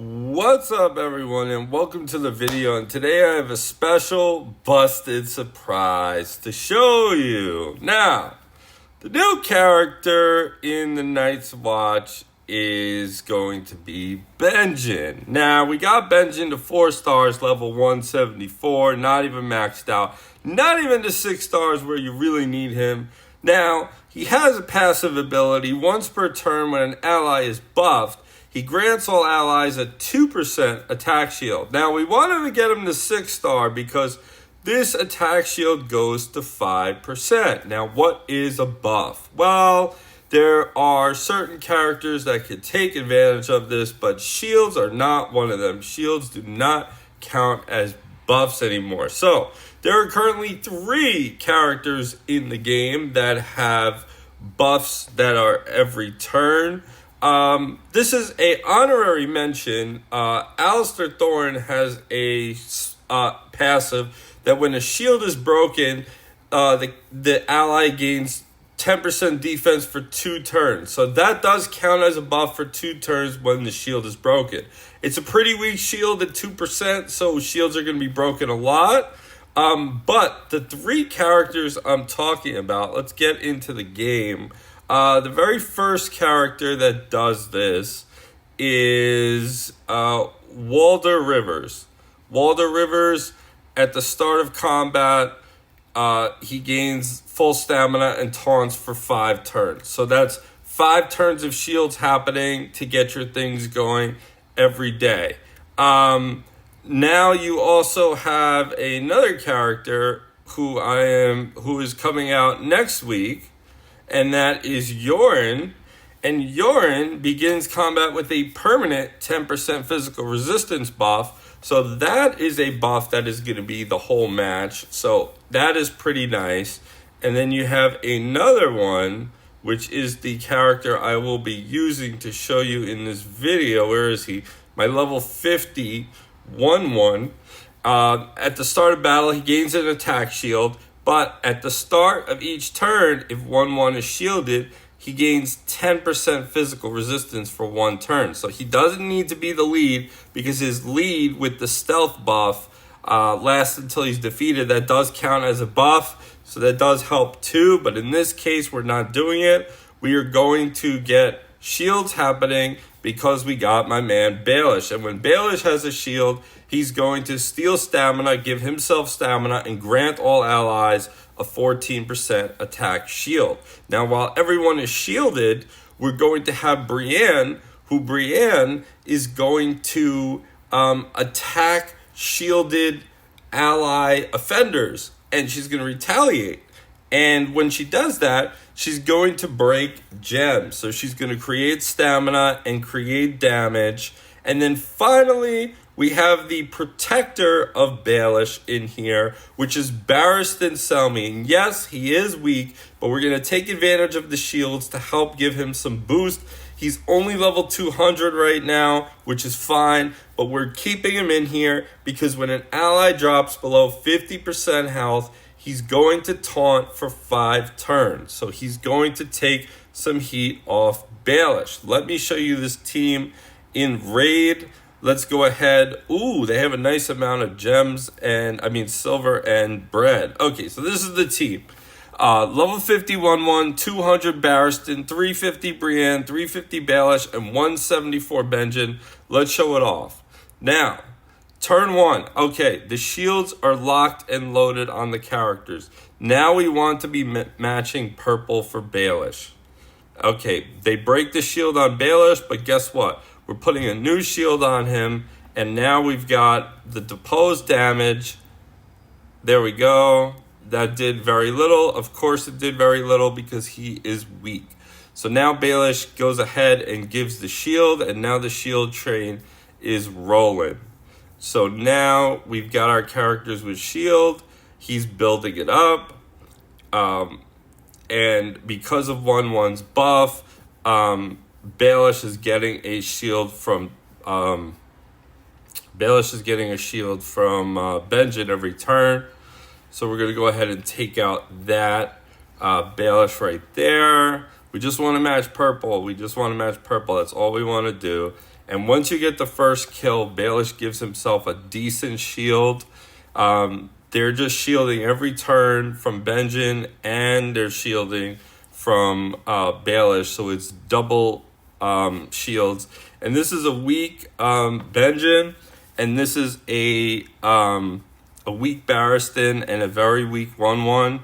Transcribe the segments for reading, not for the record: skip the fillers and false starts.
What's up, everyone, and welcome to the video. And today I have a special busted surprise to show you. Now, the new character in the Night's Watch is going to be Benjen. Now, we got Benjen to 4 stars, level 174, not even maxed out, not even to 6 stars where you really need him. Now, he has a passive ability. Once per turn when an ally is buffed, he grants all allies a 2% attack shield. Now, we wanted to get him to 6 star because this attack shield goes to 5%. Now, what is a buff? Well, there are certain characters that could take advantage of this, but shields are not one of them. Shields do not count as buffs anymore. So, there are currently 3 characters in the game that have buffs that are every turn. This is a honorary mention. Alistair Thorne has a passive that when a shield is broken, the ally gains 10% defense for 2 turns. So that does count as a buff for 2 turns when the shield is broken. It's a pretty weak shield at 2%, so shields are going to be broken a lot. But the 3 characters I'm talking about, let's get into the game. The very first character that does this is Walder Rivers. Walder Rivers, at the start of combat, he gains full stamina and taunts for 5 turns. So that's 5 turns of shields happening to get your things going every day. Now you also have another character who is coming out next week, and that is Yorin. And Yorin begins combat with a permanent 10% physical resistance buff. So that is a buff that is going to be the whole match. So that is pretty nice. And then you have another one, which is the character I will be using to show you in this video. Where is he? My level 50 1-1. At the start of battle, he gains an attack shield. But at the start of each turn, if 1-1 is shielded, he gains 10% physical resistance for 1 turn. So he doesn't need to be the lead because his lead with the stealth buff lasts until he's defeated. That does count as a buff, so that does help too. But in this case, we're not doing it. We are going to get shields happening because we got my man Baelish. And when Baelish has a shield, he's going to steal stamina, give himself stamina, and grant all allies a 14% attack shield. Now, while everyone is shielded, we're going to have Brienne, who Brienne is going to attack shielded ally offenders, and she's going to retaliate. And when she does that, she's going to break gems. So she's going to create stamina and create damage. And then finally, we have the protector of Baelish in here, which is Barristan Selmy. And yes, he is weak, but we're going to take advantage of the shields to help give him some boost. He's only level 200 right now, which is fine, but we're keeping him in here because when an ally drops below 50% health, he's going to taunt for 5 turns. So he's going to take some heat off Baelish. Let me show you this team in Raid. Let's go ahead. Ooh, they have a nice amount of gems silver and bread. Okay, so this is the team. Level 50 1-1, 200 Barristan, 350 Brienne, 350 Baelish, and 174 Benjen. Let's show it off. Now, turn 1. Okay, the shields are locked and loaded on the characters. Now we want to be matching purple for Baelish. Okay, they break the shield on Baelish, but guess what? We're putting a new shield on him, and now we've got the deposed damage. There we go. That did very little. Of course it did very little because he is weak. So now Baelish goes ahead and gives the shield, and now the shield train is rolling. So now we've got our characters with shield. He's building it up. And because of 1-1's buff, Baelish is getting a shield from Benjen every turn. So we're going to go ahead and take out that Baelish right there. We just want to match purple. That's all we want to do. And once you get the first kill, Baelish gives himself a decent shield. They're just shielding every turn from Benjen, and they're shielding from Baelish, so it's double shields. And this is a weak Benjen, and this is a weak Barristan and a very weak 1/1.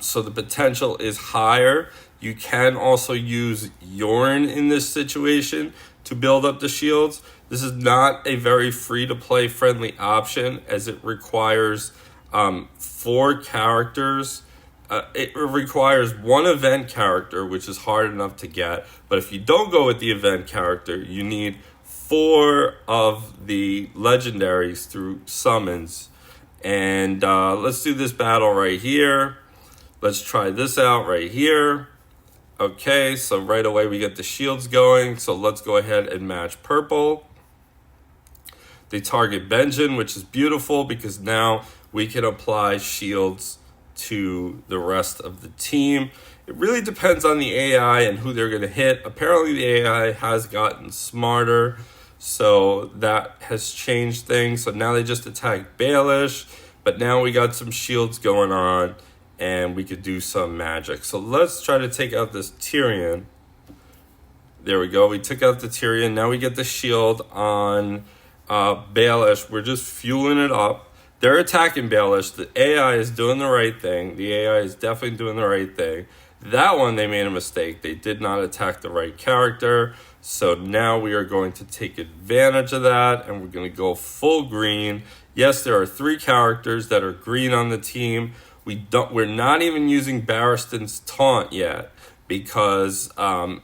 So the potential is higher. You can also use Yorn in this situation to build up the shields. This is not a very free-to-play friendly option, as it requires 4 characters. It requires 1 event character, which is hard enough to get. But if you don't go with the event character, you need 4 of the legendaries through summons. And let's do this battle right here. Let's try this out right here. Okay, so right away we get the shields going. So let's go ahead and match purple. They target Benjen, which is beautiful because now we can apply shields to the rest of the team. It really depends on the AI and who they're going to hit. Apparently the AI has gotten smarter, so that has changed things. So now they just attack Baelish, but now we got some shields going on, and we could do some magic. So let's try to take out this Tyrion. There we go. We took out the Tyrion. Now we get the shield on Baelish. We're just fueling it up. They're attacking Baelish. The AI is doing the right thing. The AI is definitely doing the right thing. That one, they made a mistake. They did not attack the right character. So now we are going to take advantage of that, and we're going to go full green. Yes, there are 3 characters that are green on the team. We're not even using Barristan's taunt yet because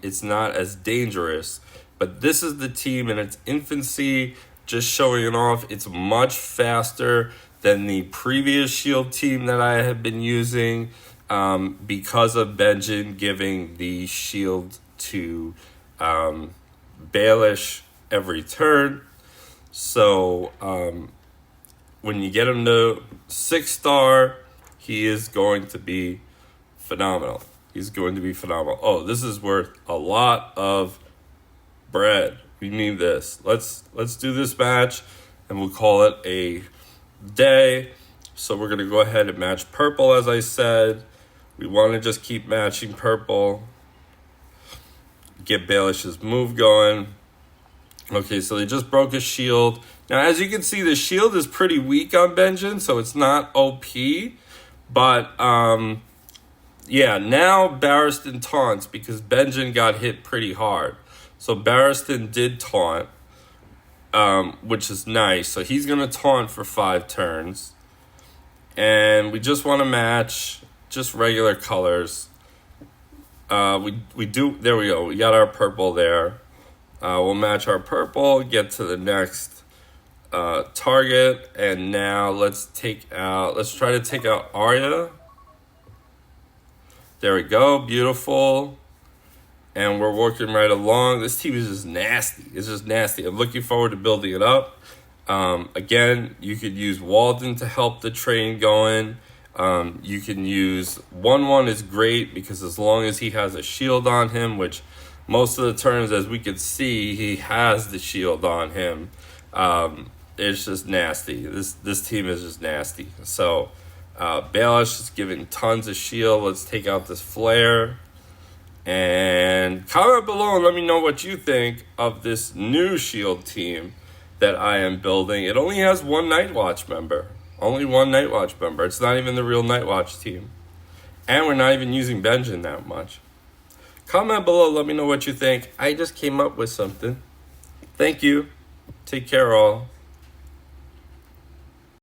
it's not as dangerous. But this is the team in its infancy, just showing it off. It's much faster than the previous shield team that I have been using because of Benjen giving the shield to Baelish every turn. So when you get him to 6-star, he is going to be phenomenal. He's going to be phenomenal. Oh, this is worth a lot of bread. We need this. Let's do this match, and we'll call it a day. So we're going to go ahead and match purple, as I said. We want to just keep matching purple. Get Baelish's move going. Okay, so they just broke a shield. Now, as you can see, the shield is pretty weak on Benjen, so it's not OP. But, yeah, now Barristan taunts because Benjen got hit pretty hard. So Barristan did taunt, which is nice. So he's going to taunt for 5 turns. And we just want to match just regular colors. There we go. We got our purple there. We'll match our purple, get to the next target. And now let's try to take out Arya. There we go. Beautiful. And we're working right along. This team is just nasty. It's just nasty. I'm looking forward to building it up. Again, you could use Walden to help the train going. You can use 1/1 is great because as long as he has a shield on him, which most of the turns, as we can see, he has the shield on him. It's just nasty. This team is just nasty. So Baelish is giving tons of shield. Let's take out this flare. And comment below and let me know what you think of this new shield team that I am building. It only has 1 Night Watch member. Only 1 Night Watch member. It's not even the real Night Watch team. And we're not even using Benjen that much. Comment below, let me know what you think. I just came up with something. Thank you. Take care, all.